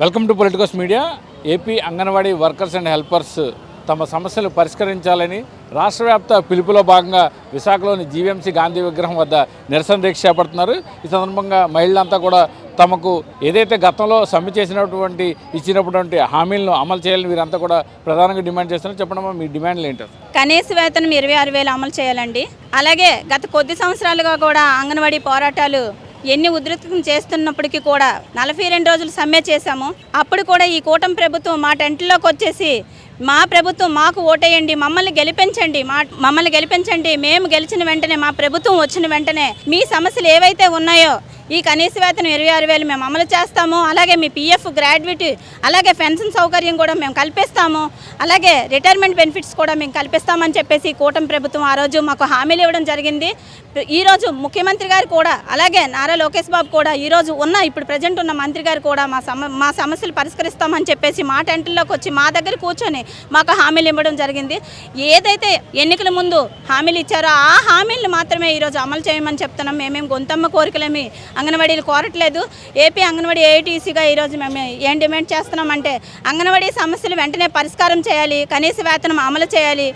Welcome to Politicos media. AP anganwadi workers and helpers తమ సమస్యలు పరిష్కరించాలని రాష్ట్ర వ్యాప్త పిలుపులో భాగంగా విశాఖలోని జీవీఎంసీ గాంధీ విగ్రహం వద్ద నిరసన దీక్ష చేపడుతున్నారు. ఈ సందర్భంగా మహిళలంతా కూడా తమకు ఏదైతే గతంలో సమ్మె ఇచ్చినటువంటి హామీలను అమలు చేయాలని వీరంతా కూడా ప్రధానంగా డిమాండ్ చేస్తున్నారు. చెప్పండి, మీ డిమాండ్లు ఏంటో? కనీస వేతనం 26,000 అమలు చేయాలండి. అలాగే గత కొద్ది సంవత్సరాలుగా కూడా అంగన్వాడీ పోరాటాలు ఎన్ని ఉధృతం చేస్తున్నప్పటికీ కూడా 42 రోజులు సమ్మె చేశాము. అప్పుడు కూడా ఈ కూటమి ప్రభుత్వం మా టెంట్లోకి వచ్చేసి మా ప్రభుత్వం మాకు ఓటేయండి, మమ్మల్ని గెలిపించండి, మేము గెలిచిన వెంటనే మా ప్రభుత్వం వచ్చిన వెంటనే మీ సమస్యలు ఏవైతే ఉన్నాయో ఈ కనీస వేతనం 26,000 మేము అమలు చేస్తాము. అలాగే మీ పిఎఫ్ గ్రాడ్యుయేట్ అలాగే పెన్షన్ సౌకర్యం కూడా మేము కల్పిస్తాము. అలాగే రిటైర్మెంట్ బెనిఫిట్స్ కూడా మేము కల్పిస్తామని చెప్పేసి కూటమి ప్రభుత్వం ఆ రోజు మాకు హామీలు ఇవ్వడం జరిగింది. ఈరోజు ముఖ్యమంత్రి గారు కూడా అలాగే నారా లోకేష్ బాబు కూడా ఈరోజు ఇప్పుడు ప్రజెంట్ ఉన్న మంత్రి గారు కూడా మా సమస్యలు పరిష్కరిస్తామని చెప్పేసి మా టెంట్లోకి వచ్చి మా దగ్గర కూర్చొని మాకు హామీలు ఇవ్వడం జరిగింది. ఏదైతే ఎన్నికల ముందు హామీలు ఇచ్చారో ఆ హామీలను మాత్రమే ఈరోజు అమలు చేయమని చెప్తున్నాం. మేమేం గొంతమ్మ కోరికలేమి అంగన్వాడీలు కోరట్లేదు. ఏపీ అంగన్వాడీ ఏఐటీసీగా ఈరోజు మేము ఏం డిమాండ్ చేస్తున్నామంటే అంగన్వాడీ సమస్యలు వెంటనే పరిష్కారం చేయాలి, కనీస వేతనం అమలు చేయాలి,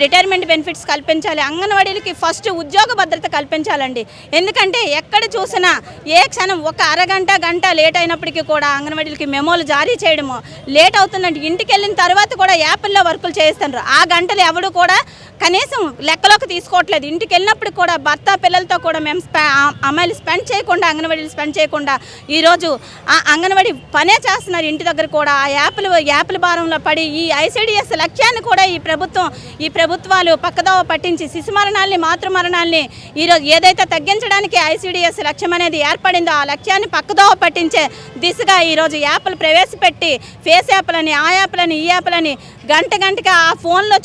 రిటైర్మెంట్ బెనిఫిట్స్ కల్పించాలి, అంగన్వాడీలకి ఫస్ట్ ఉద్యోగ భద్రత కల్పించాలండి. ఎందుకంటే ఎక్కడ చూసినా ఏ క్షణం ఒక గంట లేట్ అయినప్పటికీ కూడా అంగన్వాడీలకి మెమోలు జారీ చేయడము లేట్ అవుతుందంటే ఇంటికి వెళ్ళిన తర్వాత కూడా యాప్ల్లో వర్కులు చేస్తున్నారు. ఆ గంటలు ఎవడు కూడా కనీసం లెక్కలోకి తీసుకోవట్లేదు. ఇంటికి వెళ్ళినప్పుడు కూడా భర్త పిల్లలతో కూడా మేము అమ్మాయిలు అంగన్వాడీలు స్పెండ్ చేయకుండా ఈరోజు ఆ అంగన్వాడీ పనే చేస్తున్నారు. ఇంటి దగ్గర కూడా ఆ యాప్ల భారంలో పడి ఈ ఐసిడిఎస్ లక్ష్యాన్ని కూడా ఈ ప్రభుత్వాలు పక్కదోవ పట్టించి శిశు మరణాలని మాతృ మరణాలని ఈరోజు ఏదైతే తగ్గించడానికి ఐసిడిఎస్ లక్ష్యం అనేది ఏర్పడిందో ఆ లక్ష్యాన్ని పక్కదోవ పట్టించే దిశగా ఈరోజు యాప్లు ప్రవేశపెట్టి ఫేస్ యాప్లని ఆ యాప్లని ఈ యాప్లని గంటకి ఆ ఫోన్లో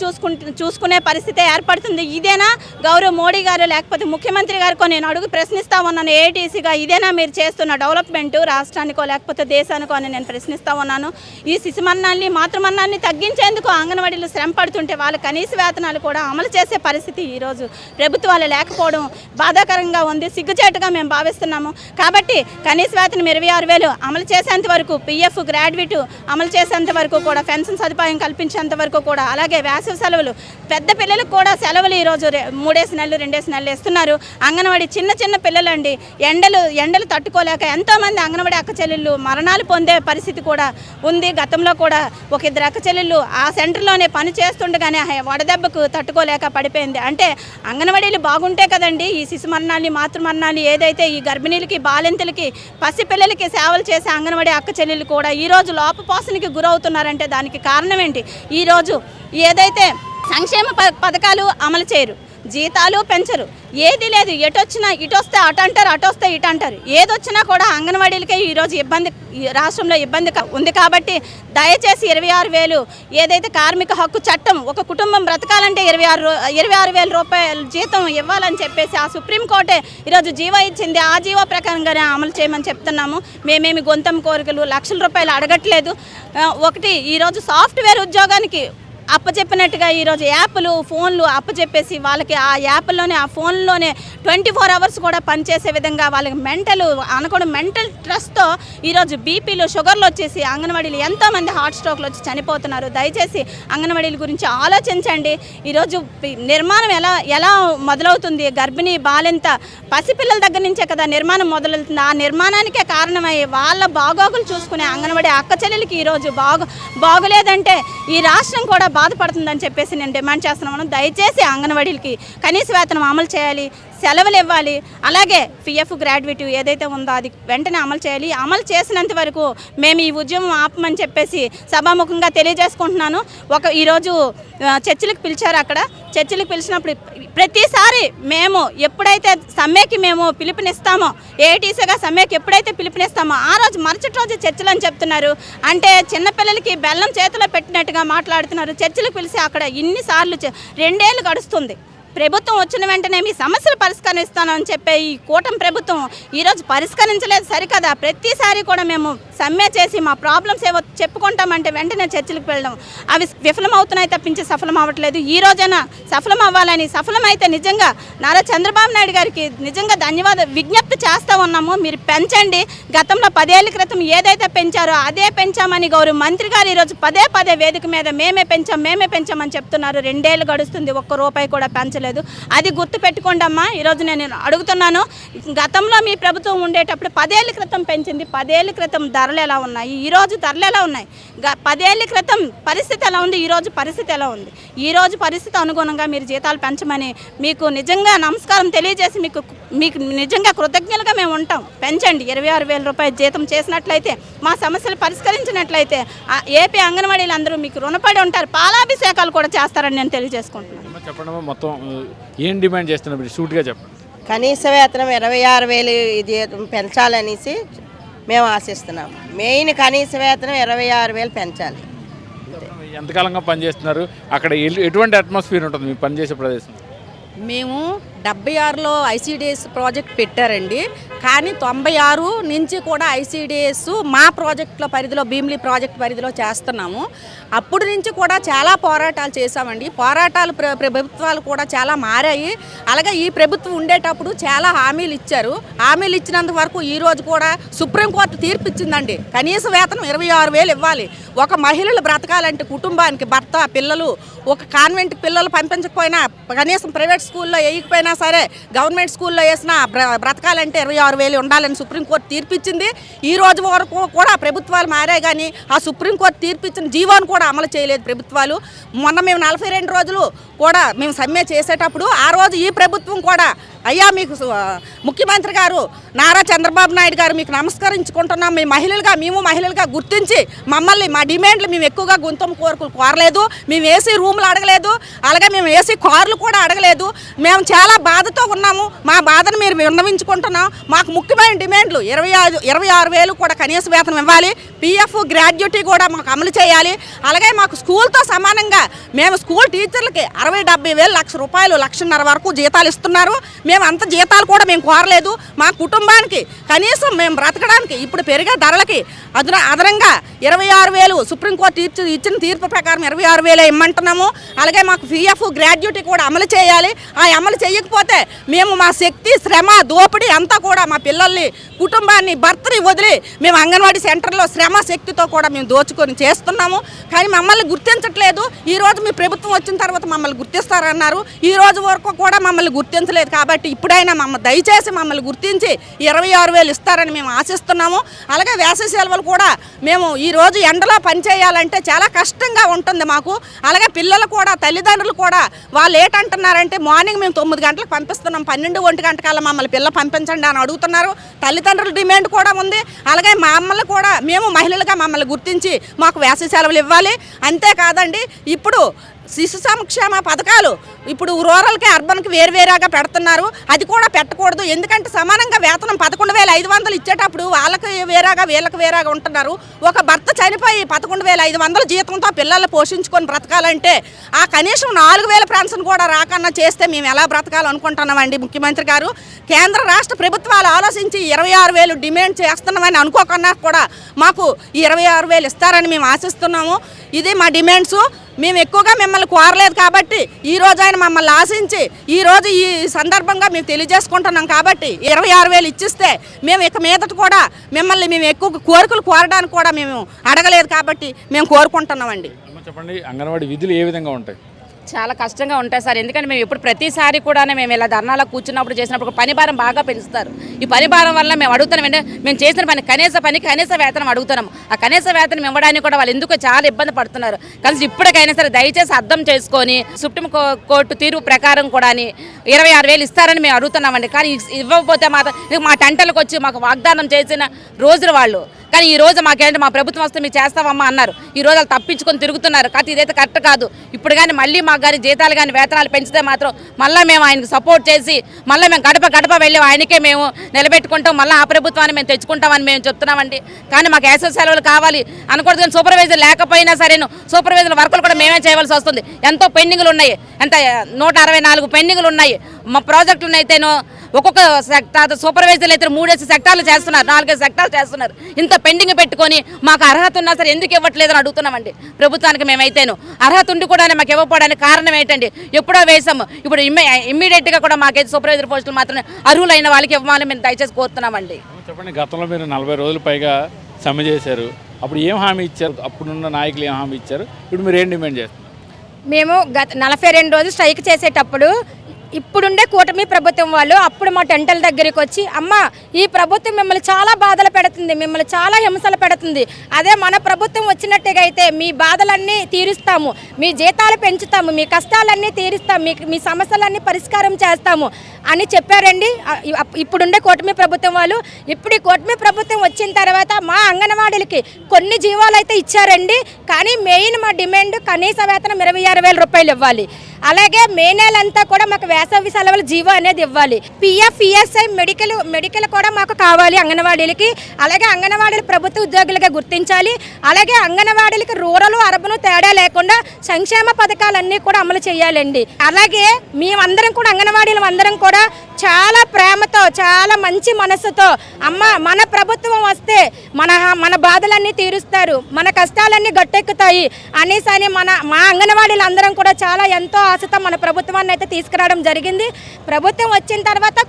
చూసుకునే పరిస్థితి ఏర్పడుతుంది. ఇదేనా గౌరవ్ మోడీ గారు లేకపోతే ముఖ్యమంత్రి గారికో నేను అడుగు ప్రశ్నిస్తా ఉన్నాను. ఏఐటీసీగా ఇదేనా మీరు చేస్తున్న డెవలప్మెంట్ రాష్ట్రానికో లేకపోతే దేశానికో అని నేను ప్రశ్నిస్తా ఉన్నాను. ఈ శిశు మరణాన్ని మాతృ మరణాన్ని తగ్గించేందుకు అంగన్వాడీలు శ్రమ పడుతుంటే వాళ్ళ కనీస వేతనాలు కూడా అమలు చేసే పరిస్థితి ఈరోజు ప్రభుత్వాలు లేకపోవడం బాధాకరంగా ఉంది, సిగ్గుచేటుగా మేము భావిస్తున్నాము. కాబట్టి కనీస వేతనం 26,000 అమలు చేసేంత వరకు, పిఎఫ్ గ్రాడ్యుయేట్ అమలు చేసేంత వరకు కూడా, పెన్షన్ సదుపాయం కల్పించేంత వరకు కూడా, అలాగే వేసవి సెలవులు పెద్ద పిల్లలకు కూడా సెలవులు ఈరోజు 3 నెలలు 2 నెలలు ఇస్తున్నారు. అంగన్వాడీ చిన్న పిల్లలండి ఎండలు తట్టుకోలేక ఎంతోమంది అంగన్వాడీ అక్క చెల్లెళ్ళు మరణాలు పొందే పరిస్థితి కూడా ఉంది. గతంలో కూడా ఒక 2 అక్క చెల్లెళ్ళు ఆ సెంటర్లోనే పని చేస్తుండగానే వడదెబ్బకు తట్టుకోలేక పడిపోయింది. అంటే అంగన్వాడీలు బాగుంటే కదండి ఈ శిశు మరణాలు మాతృ మరణాలు ఏదైతే ఈ గర్భిణీలకి బాలింతలకి పసిపిల్లలకి సేవలు చేసే అంగన్వాడీ అక్క చెల్లెళ్ళు కూడా ఈరోజు లోపపోసనకి గురవుతున్నారంటే దానికి కారణం ఏంటి? ఈరోజు ఏదైతే సంక్షేమ పథకాలు అమలు చేయరు, జీతాలు పెంచరు, ఏది లేదు. ఎటొచ్చినా ఇటు వస్తే అటు అంటారు, అటు వస్తే ఇటు అంటారు. ఏదొచ్చినా కూడా అంగన్వాడీలకే ఈరోజు రాష్ట్రంలో ఇబ్బంది ఉంది. కాబట్టి దయచేసి 26,000 ఏదైతే కార్మిక హక్కు చట్టం ఒక కుటుంబం బ్రతకాలంటే 26,000 రూపాయల జీతం ఇవ్వాలని చెప్పేసి ఆ సుప్రీంకోర్టే ఈరోజు జీవో ఇచ్చింది. ఆ జీవో ప్రకారంగానే అమలు చేయమని చెప్తున్నాము. మేమేమి గొంతం కోరికలు లక్షల రూపాయలు అడగట్లేదు. ఒకటి ఈరోజు సాఫ్ట్వేర్ ఉద్యోగానికి అప్పచెప్పినట్టుగా ఈరోజు యాప్లు ఫోన్లు అప్పచెప్పేసి వాళ్ళకి ఆ యాప్ల్లోనే ఆ ఫోన్లోనే 24 అవర్స్ కూడా పనిచేసే విధంగా వాళ్ళకి మెంటల్ స్ట్రెస్తో ఈరోజు బీపీలు షుగర్లు వచ్చేసి అంగన్వాడీలు ఎంతోమంది హార్ట్ స్ట్రోక్లు వచ్చి చనిపోతున్నారు. దయచేసి అంగన్వాడీల గురించి ఆలోచించండి. ఈరోజు నిర్మాణం ఎలా మొదలవుతుంది? గర్భిణీ బాలింత పసిపిల్లల దగ్గర నుంచే కదా నిర్మాణం మొదలవుతుంది. ఆ నిర్మాణానికే కారణమై వాళ్ళ బాగోగులు చూసుకునే అంగన్వాడీ అక్క చెల్లెలకి ఈరోజు బాగులేదంటే ఈ రాష్ట్రం కూడా బాధపడుతుందని చెప్పేసి నేను డిమాండ్ చేస్తున్నాను. దయచేసి అంగన్వాడీలకి కనీస వేతనం అమలు చేయాలి, సెలవులు ఇవ్వాలి, అలాగే పిఎఫ్ గ్రాడ్యుయేట్ ఏదైతే ఉందో అది వెంటనే అమలు చేయాలి. అమలు చేసినంత వరకు మేము ఈ ఉద్యమం ఆపమని చెప్పేసి సభాముఖంగా తెలియజేసుకుంటున్నాను. ఈరోజు చర్చలకు పిలిచారు. అక్కడ చర్చలకు పిలిచినప్పుడు ప్రతిసారి మేము ఎప్పుడైతే సమ్మెకి మేము పిలుపునిస్తామో, ఏఐటీసీగా సమ్మెకి ఎప్పుడైతే పిలుపునిస్తామో ఆ రోజు మరుసటి రోజు చర్చలు అని చెప్తున్నారు. అంటే చిన్నపిల్లలకి బెల్లం చేతిలో పెట్టినట్టుగా మాట్లాడుతున్నారు. చర్చలకు పిలిచి అక్కడ ఇన్నిసార్లు 2 ఏళ్ళు గడుస్తుంది. ప్రభుత్వం వచ్చిన వెంటనే మీ సమస్యలు పరిష్కరిస్తానని చెప్పే ఈ కూటమి ప్రభుత్వం ఈరోజు పరిష్కరించలేదు సరికదా. ప్రతిసారి కూడా మేము సమ్మె చేసి మా ప్రాబ్లమ్స్ ఏవో చెప్పుకుంటామంటే వెంటనే చర్చలకు వెళ్ళడం, అవి విఫలమవుతున్నాయి తప్పించి సఫలం అవ్వట్లేదు. ఈ రోజైనా సఫలం అవ్వాలని, సఫలమైతే నిజంగా నారా చంద్రబాబు నాయుడు గారికి నిజంగా విజ్ఞప్తి చేస్తూ ఉన్నాము. మీరు పెంచండి. గతంలో 10 ఏళ్ల క్రితం ఏదైతే పెంచారో అదే పెంచామని గౌరవ మంత్రి గారు ఈరోజు పదే వేదిక మీద మేమే పెంచామని చెప్తున్నారు. 2 ఏళ్ళు గడుస్తుంది, ₹1 కూడా పెంచలేదు. అది గుర్తు పెట్టుకోండి అమ్మా. ఈరోజు నేను అడుగుతున్నాను, గతంలో మీ ప్రభుత్వం ఉండేటప్పుడు 10 ఏళ్ల క్రితం పెంచింది, 10 ఏళ్ల క్రితం ధరలు ఎలా ఉన్నాయి, ఈరోజు ధరలు ఎలా ఉన్నాయి, 10 ఏళ్ల క్రితం పరిస్థితి ఎలా ఉంది, ఈరోజు పరిస్థితి ఎలా ఉంది, ఈరోజు పరిస్థితి అనుగుణంగా మీరు జీతాలు పెంచమని మీకు నిజంగా నమస్కారం తెలియజేసి మీకు నిజంగా కృతజ్ఞతలుగా మేము ఉంటాం. పెంచండి. 26,000 రూపాయలు జీతం చేసినట్లయితే, మా సమస్యలు పరిష్కరించినట్లయితే ఏపీ అంగన్వాడీలు అందరూ మీకు రుణపడి ఉంటారు. పాలాభిషేకాలు కూడా చేస్తారని నేను తెలియజేసుకుంటున్నాను. చెప్పండి మొత్తం ఏం డిమాండ్ చేస్తున్నారు షూట్గా చెప్పండి. కనీస వేతనం 26,000 ఇది పెంచాలనేసి మేము ఆశిస్తున్నాం. మెయిన్ కనీస వేతనం 26,000 పెంచాలి. ఎంతకాలంగా పనిచేస్తున్నారు? అక్కడ ఎటువంటి అట్మాస్ఫియర్ ఉంటుంది మీ పనిచేసే ప్రదేశం? మేము 76లో ఐసీడీఎస్ ప్రాజెక్ట్ పెట్టారండి. కానీ 96 నుంచి కూడా ఐసీడీఎస్ మా ప్రాజెక్టులో పరిధిలో, భీమిలి ప్రాజెక్ట్ పరిధిలో చేస్తున్నాము. అప్పటి నుంచి కూడా చాలా పోరాటాలు చేశామండి. పోరాటాలు ప్రభుత్వాలు కూడా చాలా మారాయి. అలాగే ఈ ప్రభుత్వం ఉండేటప్పుడు చాలా హామీలు ఇచ్చారు. హామీలు ఇచ్చినంత వరకు ఈరోజు కూడా సుప్రీంకోర్టు తీర్పు ఇచ్చిందండి. కనీస వేతనం 26,000 ఇవ్వాలి. ఒక మహిళలు బ్రతకాలంటే కుటుంబానికి భర్త, పిల్లలు, ఒక కాన్వెంట్ పిల్లలు పంపించకపోయినా, కనీసం ప్రైవేట్ స్కూల్లో వేయకపోయినా సరే గవర్నమెంట్ స్కూల్లో వేసినా బ్రతకాలంటే 26,000 ఉండాలని సుప్రీంకోర్టు తీర్పిచ్చింది. ఈ రోజు వరకు కూడా ప్రభుత్వాలు మారాయి కానీ ఆ సుప్రీంకోర్టు తీర్పిచ్చిన జీవోను కూడా అమలు చేయలేదు ప్రభుత్వాలు. మొన్న మేము 42 రోజులు కూడా మేము సమ్మె చేసేటప్పుడు ఆ రోజు ఈ ప్రభుత్వం కూడా, అయ్యా మీకు ముఖ్యమంత్రి గారు నారా చంద్రబాబు నాయుడు గారు మీకు నమస్కరించుకుంటున్నాం, మేము మహిళలుగా గుర్తించి మమ్మల్ని మా డిమాండ్లు మేము ఎక్కువగా గుంతమ్మ కోరికలు కోరలేదు, మేము ఏసీ రూములు అడగలేదు, అలాగే మేము ఏసీ కార్లు కూడా అడగలేదు. మేము చాలా బాధతో ఉన్నాము. మా బాధను మీరు విన్నవించుకుంటున్నాం. మాకు ముఖ్యమైన డిమాండ్లు 26,000 కూడా కనీస వేతనం ఇవ్వాలి. పిఎఫ్ గ్రాడ్యుటీ కూడా మాకు అమలు చేయాలి. అలాగే మాకు స్కూల్తో సమానంగా మేము స్కూల్ టీచర్లకి 60-70,000, ₹1,00,000, ₹1,50,000 వరకు జీతాలు ఇస్తున్నారు. మేము అంత జీతాలు కూడా మేము కోరలేదు. మా కుటుంబానికి కనీసం మేము బ్రతకడానికి ఇప్పుడు పెరిగే ధరలకి అదనంగా 26,000 సుప్రీంకోర్టు ఇచ్చిన తీర్పు ప్రకారం 26,000 ఇమ్మంటున్నాము. అలాగే మాకు పిఎఫ్ గ్రాడ్యుటీ కూడా అమలు చేయాలి. ఆ అమలు చేయకపోతే మేము మా శక్తి, శ్రమ, దోపిడీ అంతా కూడా మా పిల్లల్ని, కుటుంబాన్ని, భర్తని వదిలి మేము అంగన్వాడీ సెంటర్లో శ్రమ శక్తితో కూడా మేము దోచుకొని చేస్తున్నాము. కానీ మమ్మల్ని గుర్తించట్లేదు. ఈరోజు మీ ప్రభుత్వం వచ్చిన తర్వాత మమ్మల్ని గుర్తిస్తారన్నారు. ఈ రోజు వరకు కూడా మమ్మల్ని గుర్తించలేదు. కాబట్టి ఇప్పుడైనా దయచేసి మమ్మల్ని గుర్తించి 26,000 ఇస్తారని మేము ఆశిస్తున్నాము. అలాగే వేసవి సెలవులు కూడా మేము ఈరోజు ఎండలో పనిచేయాలంటే చాలా కష్టంగా ఉంటుంది మాకు. అలాగే పిల్లలు కూడా, తల్లిదండ్రులు కూడా వాళ్ళు ఏంటంటున్నారంటే మార్నింగ్ మేము 9 గంటలకు పంపిస్తున్నాం, 12-1 గంటకల్లా మమ్మల్ని పిల్ల పంపించండి అని అడుగుతున్నారు. తల్లిదండ్రుల డిమాండ్ కూడా ఉంది. అలాగే మమ్మల్ని కూడా మేము మహిళలుగా మమ్మల్ని గుర్తించి మాకు వేసవి సెలవులు ఇవ్వాలి. అంతేకాదండి, ఇప్పుడు శిశు సంక్షేమ పథకాలు ఇప్పుడు రూరల్కి, అర్బన్కి వేరువేరుగా పెడుతున్నారు. అది కూడా పెట్టకూడదు. ఎందుకంటే సమానంగా వేతనం 11,500 ఇచ్చేటప్పుడు వాళ్ళకి వేరేగా వీళ్ళకి వేరేగా ఉంటున్నారు. ఒక భర్త చనిపోయి 11,500 జీతంతో పిల్లల్ని పోషించుకొని బ్రతకాలంటే ఆ కనీసం 4,000 పెన్షన్ కూడా రాకన్నా చేస్తే మేము ఎలా బ్రతకాలనుకుంటున్నామండి? ముఖ్యమంత్రి గారు, కేంద్ర రాష్ట్ర ప్రభుత్వాలు ఆలోచించి 26,000 డిమాండ్ చేస్తున్నామని అనుకోకన్నా కూడా మాకు 26,000 ఇస్తారని మేము ఆశిస్తున్నాము. ఇది మా డిమాండ్స్. మేము ఎక్కువగా మిమ్మల్ని కోరలేదు కాబట్టి ఈరోజు ఆయన మమ్మల్ని ఆశించి ఈరోజు ఈ సందర్భంగా మేము తెలియజేసుకుంటున్నాం. కాబట్టి 26,000 ఇచ్చిస్తే మేము ఇక మీదట కూడా మిమ్మల్ని మేము ఎక్కువ కోరికలు కోరడానికి కూడా మేము అడగలేదు కాబట్టి మేము కోరుకుంటున్నామండి. చెప్పండి, అంగన్వాడీ విధులు ఏ విధంగా ఉంటాయి? చాలా కష్టంగా ఉంటాయి సార్. ఎందుకంటే మేము ఎప్పుడు ప్రతిసారి కూడా మేము ఇలా ధర్నాలో కూర్చున్నప్పుడు చేసినప్పుడు పని భారం బాగా పెంచుతారు. ఈ పని భారం వల్ల మేము అడుగుతున్నాం అంటే మేము చేసిన పని కనీస వేతనం అడుగుతున్నాము. ఆ కనీస వేతనం ఇవ్వడానికి కూడా వాళ్ళు ఎందుకు చాలా ఇబ్బంది పడుతున్నారు. కలిసి ఇప్పటికైనా సరే దయచేసి అర్థం చేసుకొని సుప్రీం కోర్టు తీర్పు ప్రకారం కూడా 26,000 ఇస్తారని మేము అడుగుతున్నామండి. కానీ ఇవ్వకపోతే మా టెంటలకు వచ్చి మాకు వాగ్దానం చేసిన రోజులు వాళ్ళు కానీ ఈ రోజు మాకేంటి మా ప్రభుత్వం వస్తే మీరు చేస్తామమ్మా అన్నారు. ఈ రోజు వాళ్ళు తప్పించుకొని తిరుగుతున్నారు. కాదు ఇదైతే కరెక్ట్ కాదు. ఇప్పుడు కానీ మళ్ళీ మాకు కానీ జీతాలు కానీ వేతనాలు పెంచితే మాత్రం మళ్ళీ మేము ఆయనకు సపోర్ట్ చేసి మళ్ళీ మేము గడప వెళ్ళి ఆయనకే మేము నిలబెట్టుకుంటాం, మళ్ళీ ఆ ప్రభుత్వాన్ని మేము తెచ్చుకుంటామని మేము చెప్తున్నామండి. కానీ మాకు వేసవి సెలవులు కావాలి అనకూడదు. కానీ సూపర్వైజర్ లేకపోయినా సరేను సూపర్వైజర్ వర్కులు కూడా మేమే చేయవలసి వస్తుంది. ఎంతో పెండింగ్లు ఉన్నాయి, ఎంత 164 పెండింగ్లు ఉన్నాయి. మా ప్రాజెక్టులను అయితేనో ఒక్కొక్క సెక్టార్ సూపర్వైజర్లు అయితే 3 సెక్టార్లు చేస్తున్నారు, 4 సెక్టార్లు చేస్తున్నారు. ఇంత పెండింగ్ పెట్టుకొని మాకు అర్హత ఉన్నా సరే ఎందుకు ఇవ్వట్లేదని అడుగుతున్నామండి ప్రభుత్వానికి. మేమైతేను అర్హత ఉండి కూడా మాకు ఇవ్వకపోవడానికి కారణం ఏంటండి? ఎప్పుడో వేసాము, ఇప్పుడు ఇమ్మీడియట్గా కూడా మాకైతే సూపర్వైజర్ పోస్టులు మాత్రమే అర్హులైన వాళ్ళకి ఇవ్వాలని మేము దయచేసి కోరుతున్నామండి. చెప్పండి, గతంలో మీరు 40 రోజులు పైగా సమ్మె చేశారు. అప్పుడు ఏం హామీ ఇచ్చారు? అప్పుడున్న నాయకులు ఏం హామీ ఇచ్చారు? ఇప్పుడు మీరు ఏం డిమాండ్ చేస్తున్నారు? మేము గత 42 రోజులు స్ట్రైక్ చేసేటప్పుడు ఇప్పుడుండే కూటమి ప్రభుత్వం వాళ్ళు అప్పుడు మా టెంటల దగ్గరికి వచ్చి, అమ్మ ఈ ప్రభుత్వం మిమ్మల్ని చాలా బాధలు పెడుతుంది, మిమ్మల్ని చాలా హింసలు పెడుతుంది, అదే మన ప్రభుత్వం వచ్చినట్టుగా అయితే మీ బాధలన్నీ తీరుస్తాము, మీ జీతాలు పెంచుతాము, మీ కష్టాలన్నీ తీరుస్తాము, మీ సమస్యలన్నీ పరిష్కారం చేస్తాము అని చెప్పారండి ఇప్పుడుండే కూటమి ప్రభుత్వం వాళ్ళు. ఇప్పుడు ఈ కూటమి ప్రభుత్వం వచ్చిన తర్వాత మా అంగన్వాడీలకి కొన్ని జీవాలు అయితే ఇచ్చారండి. కానీ మెయిన్ మా డిమాండ్ కనీస వేతనం 26,000 రూపాయలు ఇవ్వాలి. అలాగే మే నెలంతా కూడా మాకు వేసవి సెలవుల జీవో అనేది ఇవ్వాలి. పిఎఫ్, ఈఎస్ఐ, మెడికల్ కూడా మాకు కావాలి అంగన్వాడీలకి. అలాగే అంగన్వాడీలు ప్రభుత్వ ఉద్యోగులుగా గుర్తించాలి. అలాగే అంగన్వాడీలకి రూరల్ అర్బన్ తేడా లేకుండా సంక్షేమ పథకాలన్నీ కూడా అమలు చేయాలండి. అలాగే మేమందరం కూడా అంగన్వాడీలు అందరం కూడా చాలా ప్రేమతో, చాలా మంచి మనసుతో, అమ్మ మన ప్రభుత్వం వస్తే మన బాధలన్నీ తీరుస్తారు, మన కష్టాలన్నీ గట్టెక్కుతాయి అనేసి అని మా అంగన్వాడీలు అందరం కూడా చాలా ఎంతో ఆశతో మన ప్రభుత్వాన్ని అయితే తీసుకురావడం జరిగింది. ప్రభుత్వం వచ్చిన తర్వాత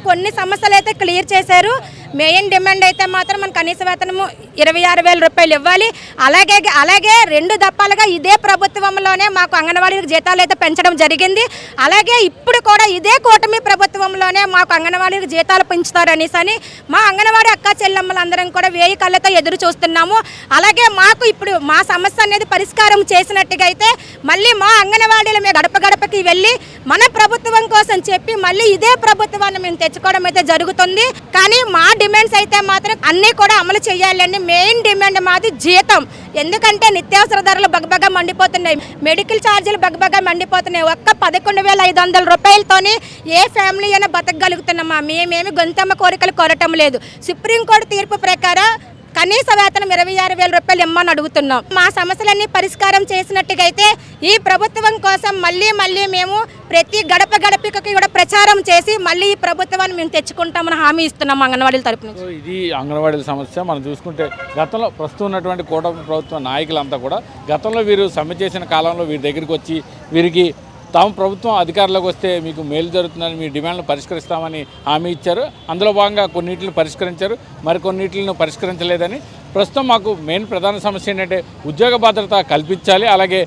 కొన్ని సమస్యలు అయితే క్లియర్ చేశారు. మెయిన్ డిమాండ్ అయితే మాత్రం మన కనీస వేతనము 26,000 రూపాయలు ఇవ్వాలి. అలాగే 2 దఫాలుగా ఇదే ప్రభుత్వంలోనే మాకు అంగన్వాడీలకు జీతాలు అయితే పెంచడం జరిగింది. అలాగే ఇప్పుడు కూడా ఇదే కూటమి ప్రభుత్వంలోనే మాకు అంగన్వాడీలకు జీతాలు పెంచుతారనేసి అని మా అంగన్వాడీ అక్క చెల్లెమ్మలందరం కూడా 1000 కళ్ళతో ఎదురు చూస్తున్నాము. అలాగే మాకు ఇప్పుడు మా సమస్య అనేది పరిష్కారం చేసినట్టుగా అయితే మళ్ళీ మా అంగన్వాడీలు మేము గడపకి వెళ్ళి మన ప్రభుత్వం కోసం చెప్పి మళ్ళీ ఇదే ప్రభుత్వాన్ని మేము తెచ్చుకోవడం అయితే జరుగుతుంది. కానీ మా డిమాండ్స్ అయితే మాత్రం అన్నీ కూడా అమలు చేయాలండి. మెయిన్ డిమాండ్ మాది జీతం. ఎందుకంటే నిత్యావసర ధరలు బగబగా మండిపోతున్నాయి, మెడికల్ ఛార్జీలు బగబగా మండిపోతున్నాయి. ఒక్క 11,500 రూపాయలతోనే ఏ ఫ్యామిలీ అయినా బతకగలుగుతున్నామా? మేమేమి గొంతమ్మ కోరికలు కోరటం లేదు. సుప్రీంకోర్టు తీర్పు ప్రకారం కనీస వేతనం 26,000 రూపాయలు ఇమ్మని అడుగుతున్నాం. మా సమస్యలన్నీ పరిష్కారం చేసినట్టుగా అయితే ఈ ప్రభుత్వం కోసం మళ్ళీ మేము ప్రతి గడపకి కూడా ప్రచారం చేసి మళ్ళీ ఈ ప్రభుత్వాన్ని మేము తెచ్చుకుంటామని హామీ ఇస్తున్నాం అంగన్వాడీల తరపు నుంచి. ఇది అంగన్వాడీల సమస్య. మనం చూసుకుంటే గతంలో ప్రస్తుతం ఉన్నటువంటి కూటమి ప్రభుత్వ నాయకులంతా కూడా గతంలో వీరు సమ్మె చేసిన కాలంలో వీరి దగ్గరికి వచ్చి వీరికి తాము ప్రభుత్వం అధికారంలోకి వస్తే మీకు మేలు జరుగుతుందని మీ డిమాండ్లు పరిష్కరిస్తామని హామీ ఇచ్చారు. అందులో భాగంగా కొన్నిటిని పరిష్కరించారు, మరికొన్నిటిని పరిష్కరించలేదని. ప్రస్తుతం మాకు మెయిన్ ప్రధాన సమస్య ఏంటంటే ఉద్యోగ భద్రత కల్పించాలి, అలాగే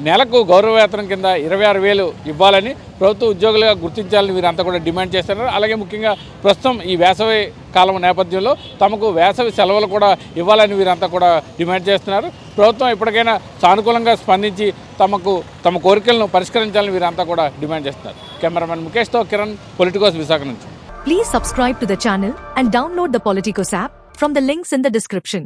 నెలకు గౌరవ వేతనం కింద 26,000 ఇవ్వాలని ప్రభుత్వ ఉద్యోగులుగా గుర్తించాలని వీరంతా కూడా డిమాండ్ చేస్తున్నారు. అలాగే ముఖ్యంగా ప్రస్తుతం ఈ వేసవి కాలం నేపథ్యంలో తమకు వేసవి సెలవులు కూడా ఇవ్వాలని వీరంతా కూడా డిమాండ్ చేస్తున్నారు. ప్రభుత్వం ఇప్పటికైనా సానుకూలంగా స్పందించి తమ కోరికలను పరిష్కరించాలని వీరంతా కూడా డిమాండ్ చేస్తున్నారు. కెమెరామెన్ ముఖేష్తో కిరణ్, పొలిటికోస్, విశాఖ నుంచి. Please subscribe to the channel and download the Politicos app from the links in the description.